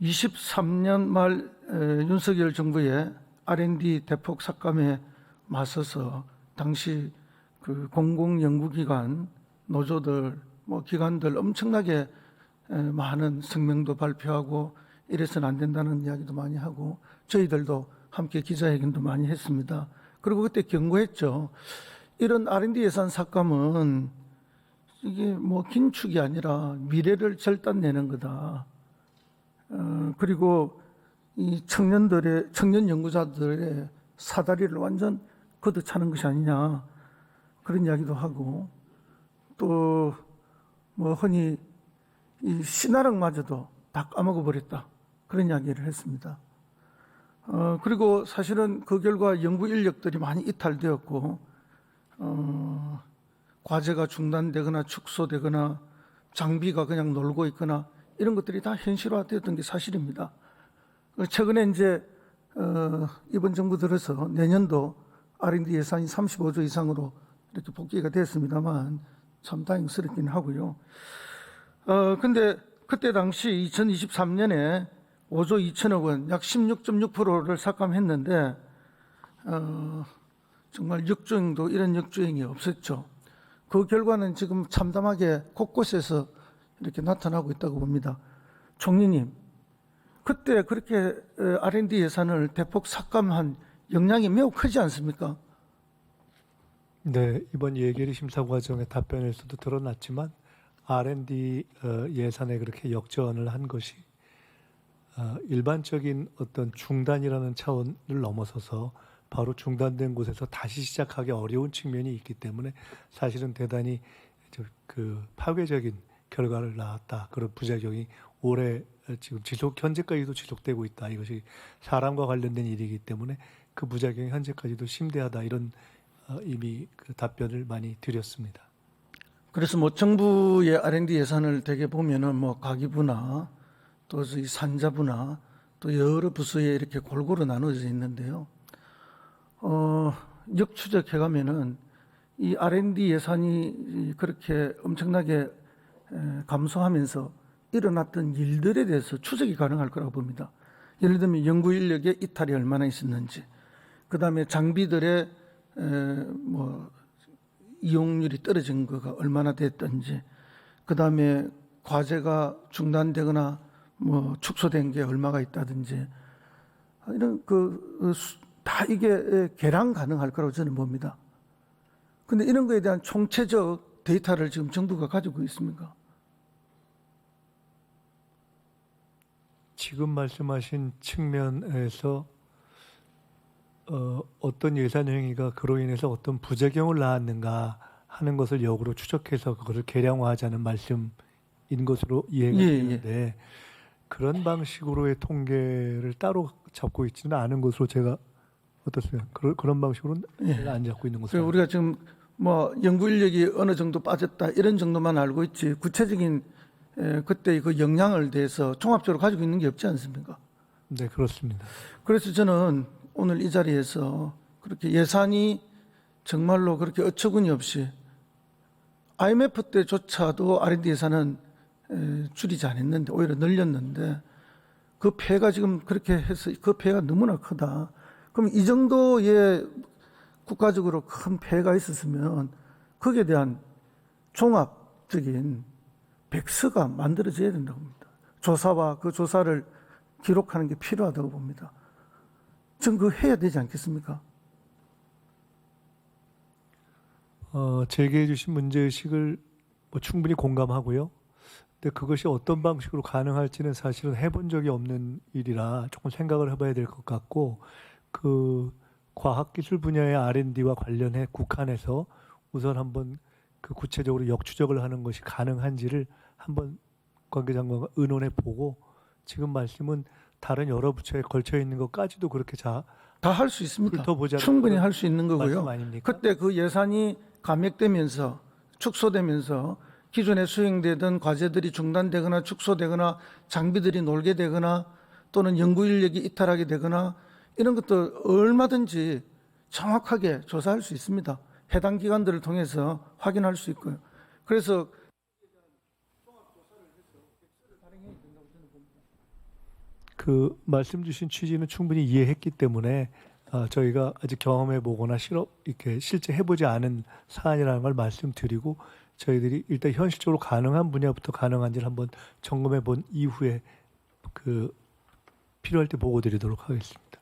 23년 말 윤석열 정부의 R&D 대폭 삭감에 맞서서 당시 그 공공연구기관 노조들 기관들 엄청나게 많은 성명도 발표하고 이래서는 안 된다는 이야기도 많이 하고 저희들도 함께 기자회견도 많이 했습니다. 그리고 그때 경고했죠. 이런 R&D 예산 삭감은 이게 긴축이 아니라 미래를 절단내는 거다. 그리고 이 청년 연구자들의 사다리를 완전 걷어차는 것이 아니냐 그런 이야기도 하고 또 흔히 이 신화력마저도 다 까먹어 버렸다 그런 이야기를 했습니다. 그리고 사실은 그 결과 연구 인력들이 많이 이탈되었고 과제가 중단되거나 축소되거나 장비가 그냥 놀고 있거나 이런 것들이 다 현실화되었던 게 사실입니다. 최근에 이제 이번 정부 들어서 내년도 R&D 예산이 35조 이상으로 이렇게 복귀가 됐습니다만 참 다행스럽긴 하고요. 근데 그때 당시 2023년에 5조 2천억 원, 약 16.6%를 삭감했는데 정말 역주행도 이런 역주행이 없었죠. 그 결과는 지금 참담하게 곳곳에서 이렇게 나타나고 있다고 봅니다. 총리님, 그때 그렇게 R&D 예산을 대폭 삭감한 영향이 매우 크지 않습니까? 네, 이번 예결위 심사 과정의 답변에서도 드러났지만 R&D 예산에 그렇게 역전을 한 것이 일반적인 어떤 중단이라는 차원을 넘어서서 바로 중단된 곳에서 다시 시작하기 어려운 측면이 있기 때문에 사실은 대단히 파괴적인 결과를 낳았다. 그런 부작용이 올해 지금 현재까지도 지속되고 있다. 이것이 사람과 관련된 일이기 때문에 그 부작용이 현재까지도 심대하다. 이런 이미 그 답변을 많이 드렸습니다. 그래서 정부의 R&D 예산을 대개 보면은 가기부나 또 산자부나 또 여러 부서에 이렇게 골고루 나눠져 있는데요. 역추적해 가면은 이 R&D 예산이 그렇게 엄청나게 감소하면서 일어났던 일들에 대해서 추적이 가능할 거라고 봅니다. 예를 들면 연구 인력의 이탈이 얼마나 있었는지, 그 다음에 장비들의 이용률이 떨어진 거가 얼마나 됐던지, 그 다음에 과제가 중단되거나 축소된 게 얼마가 있다든지 이런 다 이게 계량 가능할 거라고 저는 봅니다. 근데 이런 거에 대한 총체적 데이터를 지금 정부가 가지고 있습니까? 지금 말씀하신 측면에서 어떤 예산 행위가 그로 인해서 어떤 부작용을 낳았는가 하는 것을 역으로 추적해서 그것을 계량화하자는 말씀인 것으로 이해가 되는데 그런 방식으로의 통계를 따로 잡고 있지는 않은 것으로 제가 어떻습니까? 그런 방식으로는 안 잡고 있는 것으로. 우리가 지금 연구 인력이 어느 정도 빠졌다 이런 정도만 알고 있지 구체적인 그때 그 영향을 대해서 종합적으로 가지고 있는 게 없지 않습니까? 네, 그렇습니다. 그래서 저는 오늘 이 자리에서 그렇게 예산이 정말로 그렇게 어처구니 없이 IMF 때조차도 R&D 예산은 줄이지 않았는데 오히려 늘렸는데 그 폐가 지금 그렇게 해서 그 폐가 너무나 크다. 그럼 이 정도의 국가적으로 큰 폐가 있었으면 거기에 대한 종합적인 백서가 만들어져야 된다고 봅니다. 조사와 그 조사를 기록하는 게 필요하다고 봅니다. 전 그거 해야 되지 않겠습니까? 제기해 주신 문제의식을 충분히 공감하고요. 근데 그것이 어떤 방식으로 가능할지는 사실은 해본 적이 없는 일이라 조금 생각을 해봐야 될 것 같고 그 과학기술 분야의 R&D와 관련해 국한에서 우선 한번 그 구체적으로 역추적을 하는 것이 가능한지를 한번 관계장관과 의논해 보고 지금 말씀은 다른 여러 부처에 걸쳐 있는 것까지도 그렇게 다 할 수 있습니다. 충분히 할 수 있는 거고요. 그때 그 예산이 감액되면서 축소되면서 기존에 수행되던 과제들이 중단되거나 축소되거나 장비들이 놀게 되거나 또는 연구 인력이 이탈하게 되거나 이런 것도 얼마든지 정확하게 조사할 수 있습니다. 해당 기관들을 통해서 확인할 수 있고요. 그래서 그 말씀 주신 취지는 충분히 이해했기 때문에 저희가 아직 경험해 보거나 이렇게 실제 해보지 않은 사안이라는 걸 말씀드리고 저희들이 일단 현실적으로 가능한 분야부터 가능한지를 한번 점검해 본 이후에 그 필요할 때 보고 드리도록 하겠습니다.